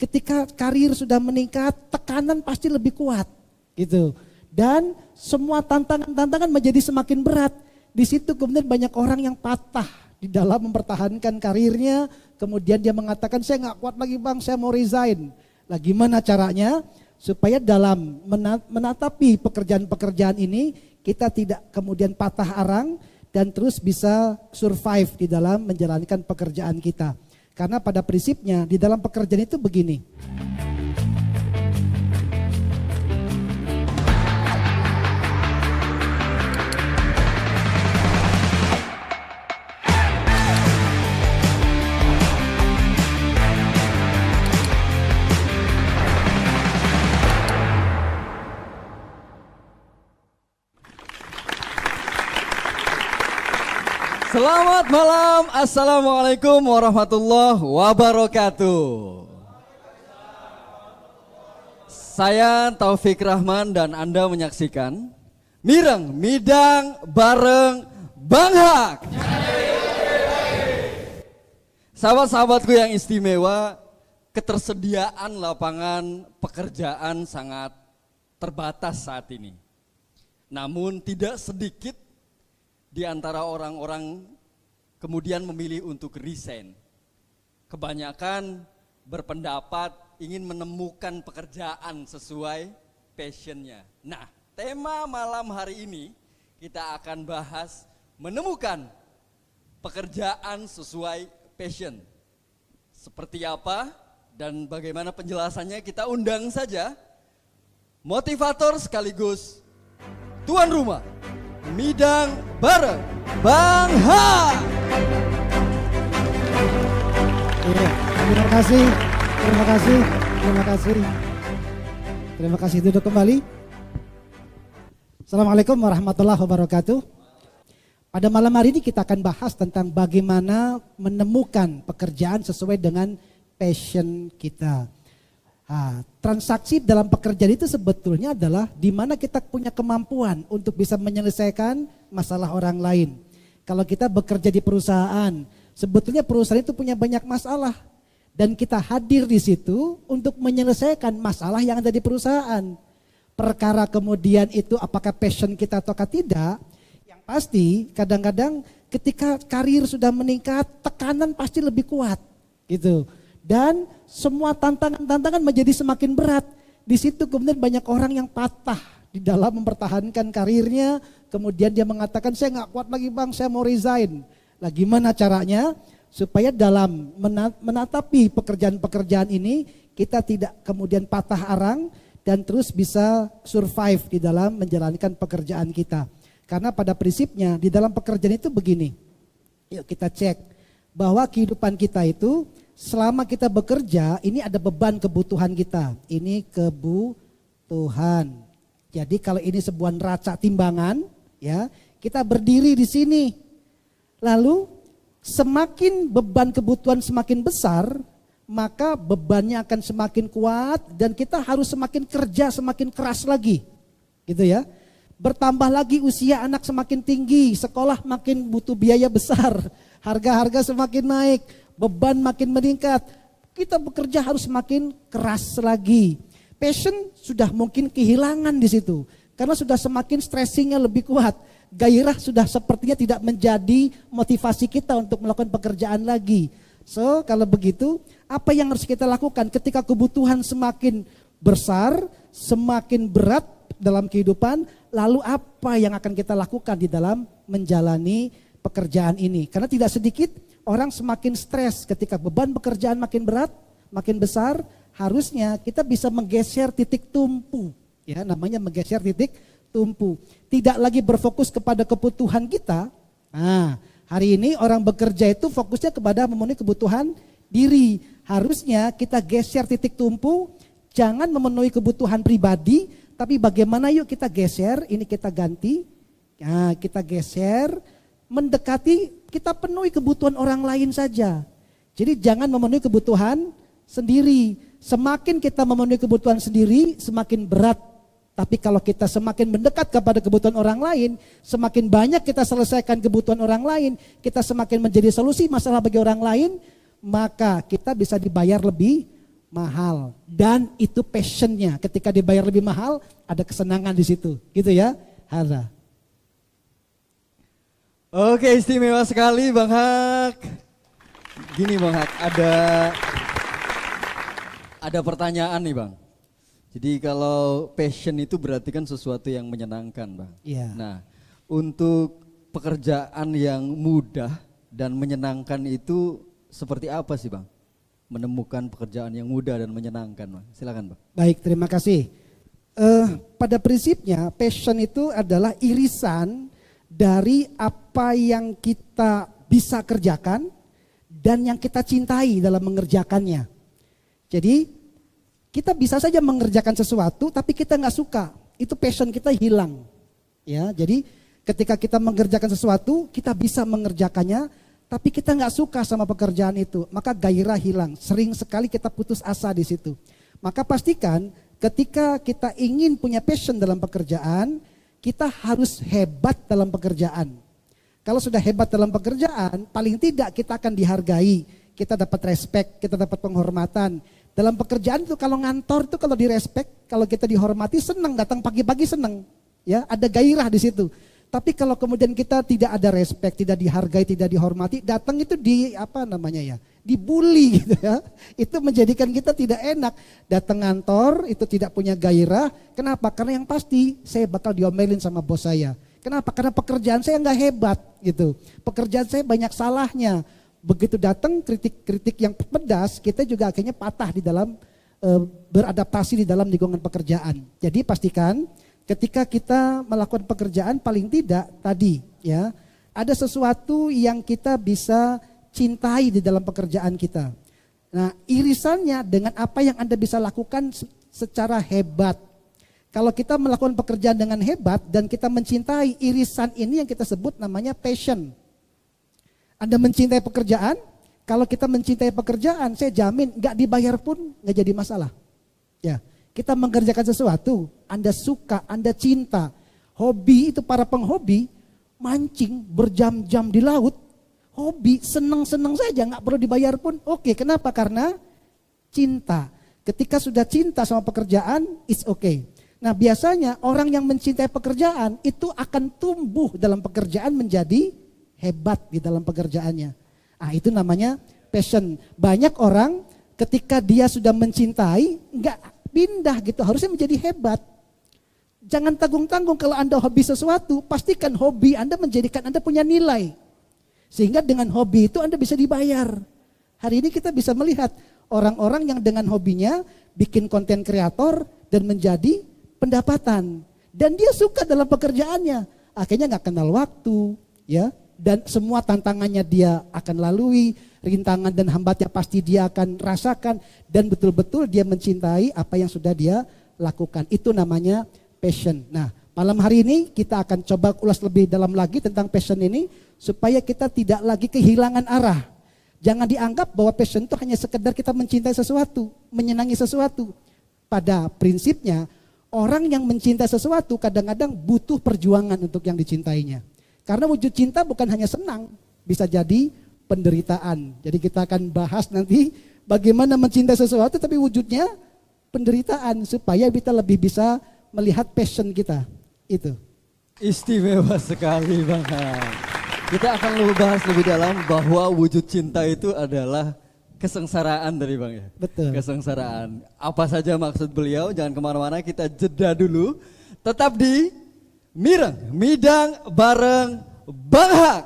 ketika karir sudah meningkat, tekanan pasti lebih kuat gitu. Dan semua tantangan menjadi semakin berat. Di situ kemudian banyak orang yang patah di dalam mempertahankan karirnya. Kemudian dia mengatakan, saya nggak kuat lagi bang, saya mau resign. Lah gimana caranya? Supaya dalam menatapi pekerjaan-pekerjaan ini, kita tidak kemudian patah arang dan terus bisa survive di dalam menjalankan pekerjaan kita. Karena pada prinsipnya di dalam pekerjaan itu begini. Selamat malam, assalamualaikum warahmatullahi wabarakatuh. Saya Taufik Rahman dan Anda menyaksikan Mireng Midang bareng Bang Hak. Sahabat-sahabatku yang istimewa, ketersediaan lapangan pekerjaan sangat terbatas saat ini. Namun tidak sedikit di antara orang-orang kemudian memilih untuk resign. Kebanyakan berpendapat ingin menemukan pekerjaan sesuai passionnya. Nah, tema malam hari ini kita akan bahas menemukan pekerjaan sesuai passion. Seperti apa dan bagaimana penjelasannya, kita undang saja motivator sekaligus tuan rumah Midang bareng Bang Ha. Terima kasih. Duduk kembali. Assalamualaikum warahmatullahi wabarakatuh. Pada malam hari ini kita akan bahas tentang bagaimana menemukan pekerjaan sesuai dengan passion kita. Transaksi dalam pekerjaan itu sebetulnya adalah di mana kita punya kemampuan untuk bisa menyelesaikan masalah orang lain. Kalau kita bekerja di perusahaan, sebetulnya perusahaan itu punya banyak masalah dan kita hadir di situ untuk menyelesaikan masalah yang ada di perusahaan. Perkara kemudian itu apakah passion kita atau tidak, yang pasti kadang-kadang ketika karir sudah meningkat, tekanan pasti lebih kuat gitu. Dan semua tantangan menjadi semakin berat. Di situ kemudian banyak orang yang patah di dalam mempertahankan karirnya. Kemudian dia mengatakan, saya nggak kuat lagi bang, saya mau resign. Lah gimana caranya? Supaya dalam menatapi pekerjaan-pekerjaan ini, kita tidak kemudian patah arang dan terus bisa survive di dalam menjalankan pekerjaan kita. Karena pada prinsipnya di dalam pekerjaan itu begini. Yuk kita cek bahwa kehidupan kita itu selama kita bekerja, ini ada beban kebutuhan kita. Ini kebutuhan. Jadi kalau ini sebuah neraca timbangan, ya, kita berdiri di sini. Lalu semakin beban kebutuhan semakin besar, maka bebannya akan semakin kuat dan kita harus semakin kerja semakin keras lagi. Gitu ya. Bertambah lagi usia anak semakin tinggi, sekolah makin butuh biaya besar, harga-harga semakin naik. Beban makin meningkat, kita bekerja harus makin keras lagi. Passion sudah mungkin kehilangan di situ, karena sudah semakin stressingnya lebih kuat. Gairah sudah sepertinya tidak menjadi motivasi kita untuk melakukan pekerjaan lagi. So kalau begitu, apa yang harus kita lakukan ketika kebutuhan semakin besar, semakin berat dalam kehidupan, lalu apa yang akan kita lakukan di dalam menjalani pekerjaan ini? Karena tidak sedikit orang semakin stres ketika beban pekerjaan makin berat, makin besar, harusnya kita bisa menggeser titik tumpu. Ya, namanya menggeser titik tumpu. Tidak lagi berfokus kepada kebutuhan kita. Nah, hari ini orang bekerja itu fokusnya kepada memenuhi kebutuhan diri. Harusnya kita geser titik tumpu, jangan memenuhi kebutuhan pribadi, tapi bagaimana yuk kita geser, ini kita ganti. Nah, kita geser mendekati, kita penuhi kebutuhan orang lain saja. Jadi jangan memenuhi kebutuhan sendiri. Semakin kita memenuhi kebutuhan sendiri, semakin berat. Tapi kalau kita semakin mendekat kepada kebutuhan orang lain, semakin banyak kita selesaikan kebutuhan orang lain, kita semakin menjadi solusi masalah bagi orang lain, maka kita bisa dibayar lebih mahal. Dan itu passionnya. Ketika dibayar lebih mahal, ada kesenangan di situ. Gitu ya. Hadza. Oke, istimewa sekali Bang Hak. Gini Bang Hak, ada pertanyaan nih Bang. Jadi kalau passion itu berarti kan sesuatu yang menyenangkan Bang. Iya. Nah, untuk pekerjaan yang mudah dan menyenangkan itu seperti apa sih Bang? Menemukan pekerjaan yang mudah dan menyenangkan Bang. Silakan Bang. Baik, terima kasih. Pada prinsipnya passion itu adalah irisan dari apa yang kita bisa kerjakan dan yang kita cintai dalam mengerjakannya. Jadi kita bisa saja mengerjakan sesuatu tapi kita nggak suka, itu passion kita hilang. Ya, jadi ketika kita mengerjakan sesuatu kita bisa mengerjakannya tapi kita nggak suka sama pekerjaan itu, maka gairah hilang. Sering sekali kita putus asa di situ. Maka pastikan ketika kita ingin punya passion dalam pekerjaan, kita harus hebat dalam pekerjaan. Kalau sudah hebat dalam pekerjaan, paling tidak kita akan dihargai, kita dapat respect, kita dapat penghormatan. Dalam pekerjaan itu kalau ngantor itu kalau direspek, kalau kita dihormati senang, datang pagi-pagi senang. Ya, ada gairah di situ. Tapi kalau kemudian kita tidak ada respect, tidak dihargai, tidak dihormati, datang itu dibully gitu ya. Itu menjadikan kita tidak enak. Datang ngantor itu tidak punya gairah. Kenapa? Karena yang pasti saya bakal diomelin sama bos saya. Kenapa? Karena pekerjaan saya nggak hebat gitu. Pekerjaan saya banyak salahnya. Begitu datang kritik-kritik yang pedas, kita juga akhirnya patah di dalam beradaptasi di dalam lingkungan pekerjaan. Jadi pastikan ketika kita melakukan pekerjaan paling tidak tadi ya, ada sesuatu yang kita bisa cintai di dalam pekerjaan kita. Nah, irisannya dengan apa yang Anda bisa lakukan secara hebat. Kalau kita melakukan pekerjaan dengan hebat dan kita mencintai, irisan ini yang kita sebut namanya passion. Anda mencintai pekerjaan, kalau kita mencintai pekerjaan, saya jamin nggak dibayar pun nggak jadi masalah. Ya, kita mengerjakan sesuatu, Anda suka, Anda cinta. Hobi itu para penghobi mancing berjam-jam di laut, hobi seneng-seneng saja nggak perlu dibayar pun. Oke, kenapa? Karena cinta. Ketika sudah cinta sama pekerjaan, it's okay. Nah, biasanya orang yang mencintai pekerjaan itu akan tumbuh dalam pekerjaan menjadi hebat di dalam pekerjaannya. Ah, itu namanya passion. Banyak orang ketika dia sudah mencintai nggak pindah gitu, harusnya menjadi hebat. Jangan tanggung-tanggung kalau Anda hobi sesuatu, pastikan hobi Anda menjadikan Anda punya nilai. Sehingga dengan hobi itu Anda bisa dibayar. Hari ini kita bisa melihat orang-orang yang dengan hobinya bikin konten kreator dan menjadi pendapatan. Dan dia suka dalam pekerjaannya. Akhirnya nggak kenal waktu, ya. Dan semua tantangannya dia akan lalui, rintangan dan hambatnya pasti dia akan rasakan. Dan betul-betul dia mencintai apa yang sudah dia lakukan. Itu namanya passion. Nah, malam hari ini kita akan coba ulas lebih dalam lagi tentang passion ini, supaya kita tidak lagi kehilangan arah. Jangan dianggap bahwa passion itu hanya sekedar kita mencintai sesuatu, menyenangi sesuatu. Pada prinsipnya, orang yang mencintai sesuatu kadang-kadang butuh perjuangan untuk yang dicintainya. Karena wujud cinta bukan hanya senang, bisa jadi penderitaan. Jadi kita akan bahas nanti bagaimana mencintai sesuatu tapi wujudnya penderitaan, supaya kita lebih bisa melihat passion kita. Itu. Istimewa sekali Bang. Kita akan bahas lebih dalam bahwa wujud cinta itu adalah kesengsaraan dari Bang ya. Betul. Kesengsaraan. Apa saja maksud beliau, jangan kemana-mana, kita jeda dulu. Tetap di Mireng Midang bareng Bang Hak.